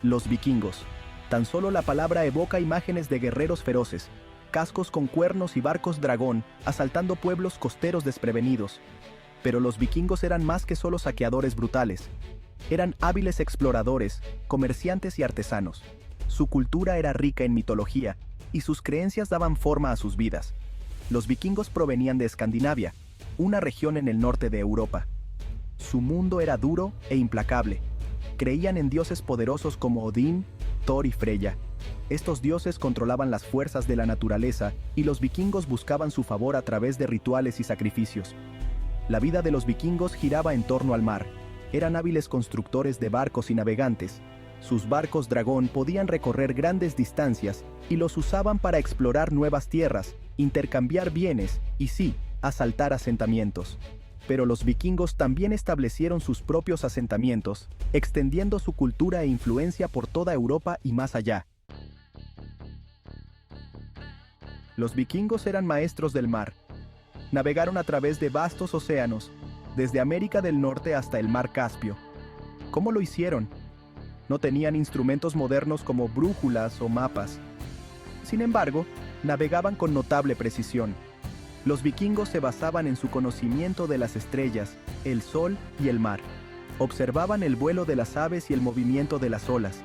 Los vikingos. Tan solo la palabra evoca imágenes de guerreros feroces, cascos con cuernos y barcos dragón, asaltando pueblos costeros desprevenidos. Pero los vikingos eran más que solo saqueadores brutales. Eran hábiles exploradores, comerciantes y artesanos. Su cultura era rica en mitología, y sus creencias daban forma a sus vidas. Los vikingos provenían de Escandinavia, una región en el norte de Europa. Su mundo era duro e implacable. Creían en dioses poderosos como Odín, Thor y Freya. Estos dioses controlaban las fuerzas de la naturaleza y los vikingos buscaban su favor a través de rituales y sacrificios. La vida de los vikingos giraba en torno al mar. Eran hábiles constructores de barcos y navegantes. Sus barcos dragón podían recorrer grandes distancias y los usaban para explorar nuevas tierras, intercambiar bienes y sí, asaltar asentamientos. Pero los vikingos también establecieron sus propios asentamientos, extendiendo su cultura e influencia por toda Europa y más allá. Los vikingos eran maestros del mar. Navegaron a través de vastos océanos, desde América del Norte hasta el mar Caspio. ¿Cómo lo hicieron? No tenían instrumentos modernos como brújulas o mapas. Sin embargo, navegaban con notable precisión. Los vikingos se basaban en su conocimiento de las estrellas, el sol y el mar. Observaban el vuelo de las aves y el movimiento de las olas.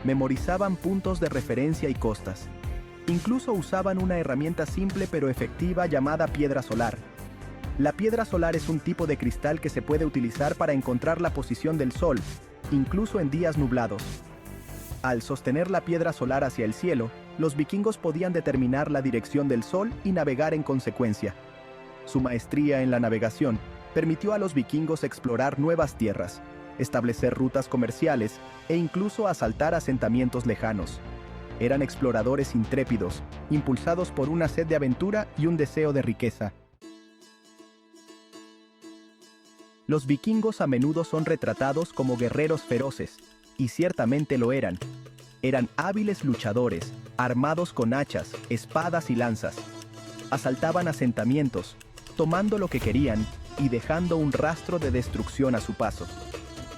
Memorizaban puntos de referencia y costas. Incluso usaban una herramienta simple pero efectiva llamada piedra solar. La piedra solar es un tipo de cristal que se puede utilizar para encontrar la posición del sol, incluso en días nublados. Al sostener la piedra solar hacia el cielo, los vikingos podían determinar la dirección del sol y navegar en consecuencia. Su maestría en la navegación permitió a los vikingos explorar nuevas tierras, establecer rutas comerciales e incluso asaltar asentamientos lejanos. Eran exploradores intrépidos, impulsados por una sed de aventura y un deseo de riqueza. Los vikingos a menudo son retratados como guerreros feroces, y ciertamente lo eran. Eran hábiles luchadores, armados con hachas, espadas y lanzas. Asaltaban asentamientos, tomando lo que querían y dejando un rastro de destrucción a su paso.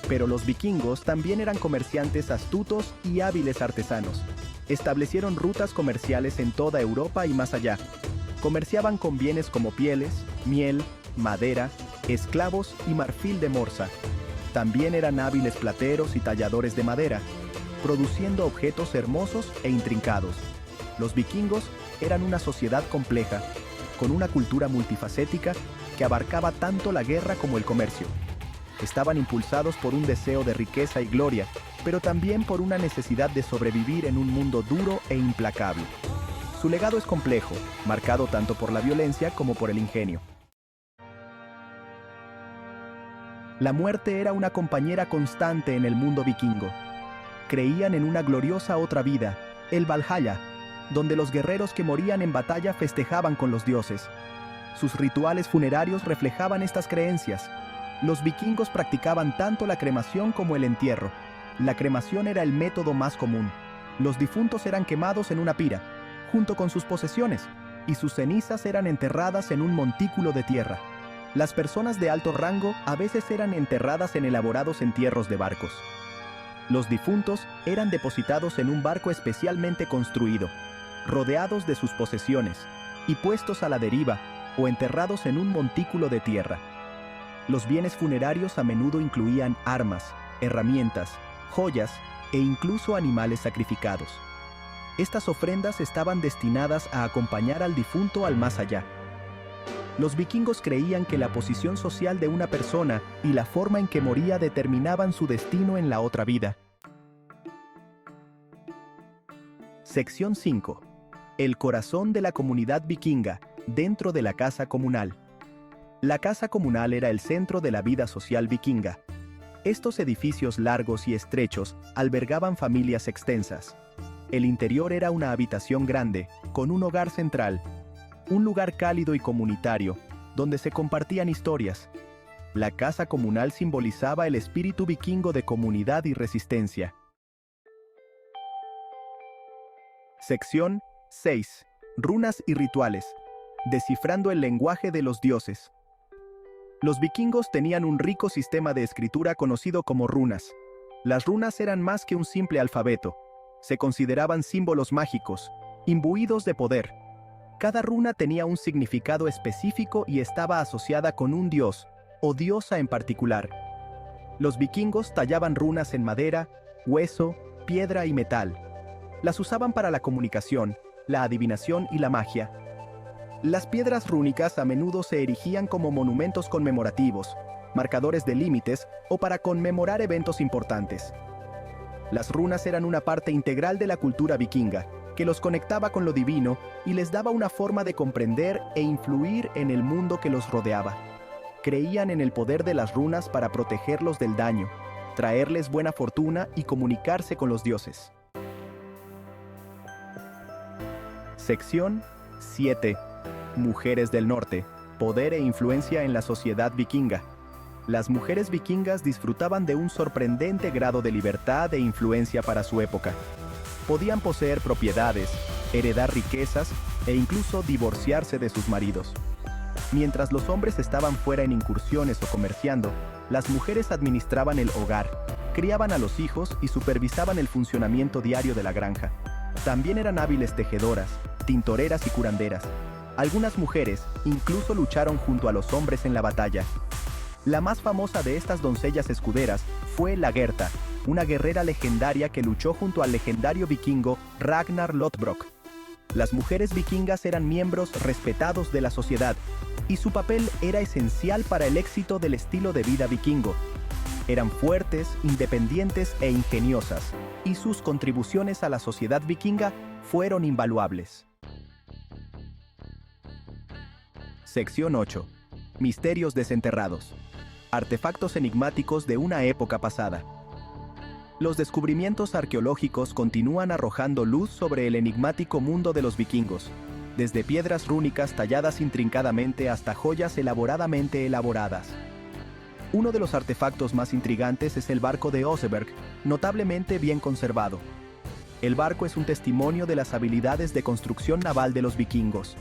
Pero los vikingos también eran comerciantes astutos y hábiles artesanos. Establecieron rutas comerciales en toda Europa y más allá. Comerciaban con bienes como pieles, miel, madera, esclavos y marfil de Morsa. También eran hábiles plateros y talladores de madera, produciendo objetos hermosos e intrincados. Los vikingos eran una sociedad compleja, con una cultura multifacética que abarcaba tanto la guerra como el comercio. Estaban impulsados por un deseo de riqueza y gloria, pero también por una necesidad de sobrevivir en un mundo duro e implacable. Su legado es complejo, marcado tanto por la violencia como por el ingenio. La muerte era una compañera constante en el mundo vikingo. Creían en una gloriosa otra vida, el Valhalla, donde los guerreros que morían en batalla festejaban con los dioses. Sus rituales funerarios reflejaban estas creencias. Los vikingos practicaban tanto la cremación como el entierro. La cremación era el método más común. Los difuntos eran quemados en una pira, junto con sus posesiones, y sus cenizas eran enterradas en un montículo de tierra. Las personas de alto rango a veces eran enterradas en elaborados entierros de barcos. Los difuntos eran depositados en un barco especialmente construido, rodeados de sus posesiones, y puestos a la deriva o enterrados en un montículo de tierra. Los bienes funerarios a menudo incluían armas, herramientas, joyas e incluso animales sacrificados. Estas ofrendas estaban destinadas a acompañar al difunto al más allá. Los vikingos creían que la posición social de una persona y la forma en que moría determinaban su destino en la otra vida. Sección 5. El corazón de la comunidad vikinga, dentro de la casa comunal. La casa comunal era el centro de la vida social vikinga. Estos edificios largos y estrechos albergaban familias extensas. El interior era una habitación grande, con un hogar central, un lugar cálido y comunitario, donde se compartían historias. La casa comunal simbolizaba el espíritu vikingo de comunidad y resistencia. Sección 6. Runas y rituales. Descifrando el lenguaje de los dioses. Los vikingos tenían un rico sistema de escritura conocido como runas. Las runas eran más que un simple alfabeto. Se consideraban símbolos mágicos, imbuidos de poder. Cada runa tenía un significado específico y estaba asociada con un dios o diosa en particular. Los vikingos tallaban runas en madera, hueso, piedra y metal. Las usaban para la comunicación, la adivinación y la magia. Las piedras rúnicas a menudo se erigían como monumentos conmemorativos, marcadores de límites o para conmemorar eventos importantes. Las runas eran una parte integral de la cultura vikinga, que los conectaba con lo divino y les daba una forma de comprender e influir en el mundo que los rodeaba. Creían en el poder de las runas para protegerlos del daño, traerles buena fortuna y comunicarse con los dioses. Sección 7. Mujeres del Norte. Poder e influencia en la sociedad vikinga. Las mujeres vikingas disfrutaban de un sorprendente grado de libertad e influencia para su época. Podían poseer propiedades, heredar riquezas e incluso divorciarse de sus maridos. Mientras los hombres estaban fuera en incursiones o comerciando, las mujeres administraban el hogar, criaban a los hijos y supervisaban el funcionamiento diario de la granja. También eran hábiles tejedoras, tintoreras y curanderas. Algunas mujeres incluso lucharon junto a los hombres en la batalla. La más famosa de estas doncellas escuderas fue Lagertha, una guerrera legendaria que luchó junto al legendario vikingo Ragnar Lothbrok. Las mujeres vikingas eran miembros respetados de la sociedad, y su papel era esencial para el éxito del estilo de vida vikingo. Eran fuertes, independientes e ingeniosas, y sus contribuciones a la sociedad vikinga fueron invaluables. Sección 8. Misterios desenterrados. Artefactos enigmáticos de una época pasada. Los descubrimientos arqueológicos continúan arrojando luz sobre el enigmático mundo de los vikingos, desde piedras rúnicas talladas intrincadamente hasta joyas elaboradamente elaboradas. Uno de los artefactos más intrigantes es el barco de Oseberg, notablemente bien conservado. El barco es un testimonio de las habilidades de construcción naval de los vikingos.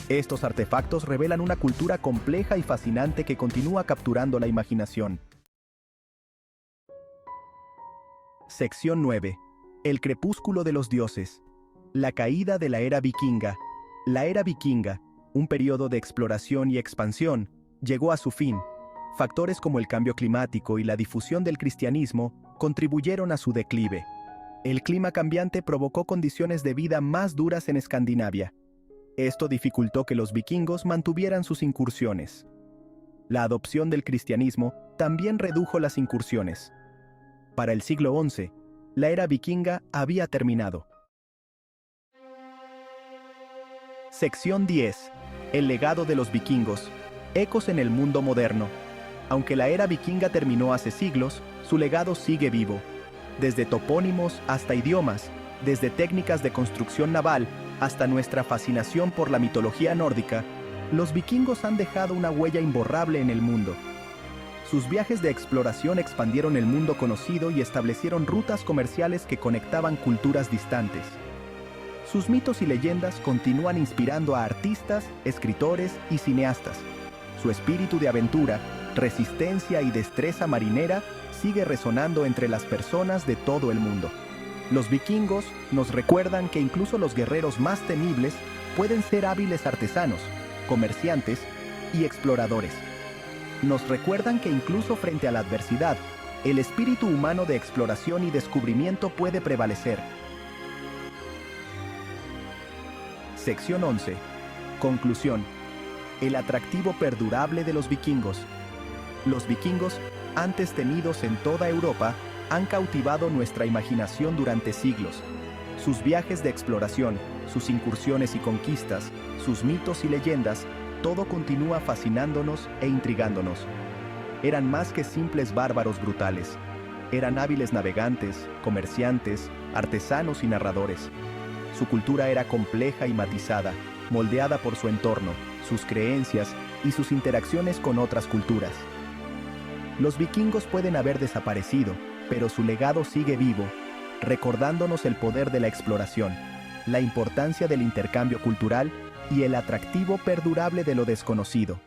Estos artefactos revelan una cultura compleja y fascinante que continúa capturando la imaginación. Sección 9. El crepúsculo de los dioses. La caída de la era vikinga. La era vikinga, un periodo de exploración y expansión, llegó a su fin. Factores como el cambio climático y la difusión del cristianismo contribuyeron a su declive. El clima cambiante provocó condiciones de vida más duras en Escandinavia. Esto dificultó que los vikingos mantuvieran sus incursiones. La adopción del cristianismo también redujo las incursiones. Para el siglo XI, la era vikinga había terminado. Sección 10. El legado de los vikingos. Ecos en el mundo moderno. Aunque la era vikinga terminó hace siglos, su legado sigue vivo. Desde topónimos hasta idiomas, desde técnicas de construcción naval hasta nuestra fascinación por la mitología nórdica, los vikingos han dejado una huella imborrable en el mundo. Sus viajes de exploración expandieron el mundo conocido y establecieron rutas comerciales que conectaban culturas distantes. Sus mitos y leyendas continúan inspirando a artistas, escritores y cineastas. Su espíritu de aventura, resistencia y destreza marinera sigue resonando entre las personas de todo el mundo. Los vikingos nos recuerdan que incluso los guerreros más temibles pueden ser hábiles artesanos, comerciantes y exploradores. Nos recuerdan que incluso frente a la adversidad, el espíritu humano de exploración y descubrimiento puede prevalecer. Sección 11. Conclusión. El atractivo perdurable de los vikingos. Los vikingos, antes temidos en toda Europa, han cautivado nuestra imaginación durante siglos. Sus viajes de exploración, sus incursiones y conquistas, sus mitos y leyendas, todo continúa fascinándonos e intrigándonos. Eran más que simples bárbaros brutales. Eran hábiles navegantes, comerciantes, artesanos y narradores. Su cultura era compleja y matizada, moldeada por su entorno, sus creencias y sus interacciones con otras culturas. Los vikingos pueden haber desaparecido, pero su legado sigue vivo, recordándonos el poder de la exploración, la importancia del intercambio cultural y el atractivo perdurable de lo desconocido.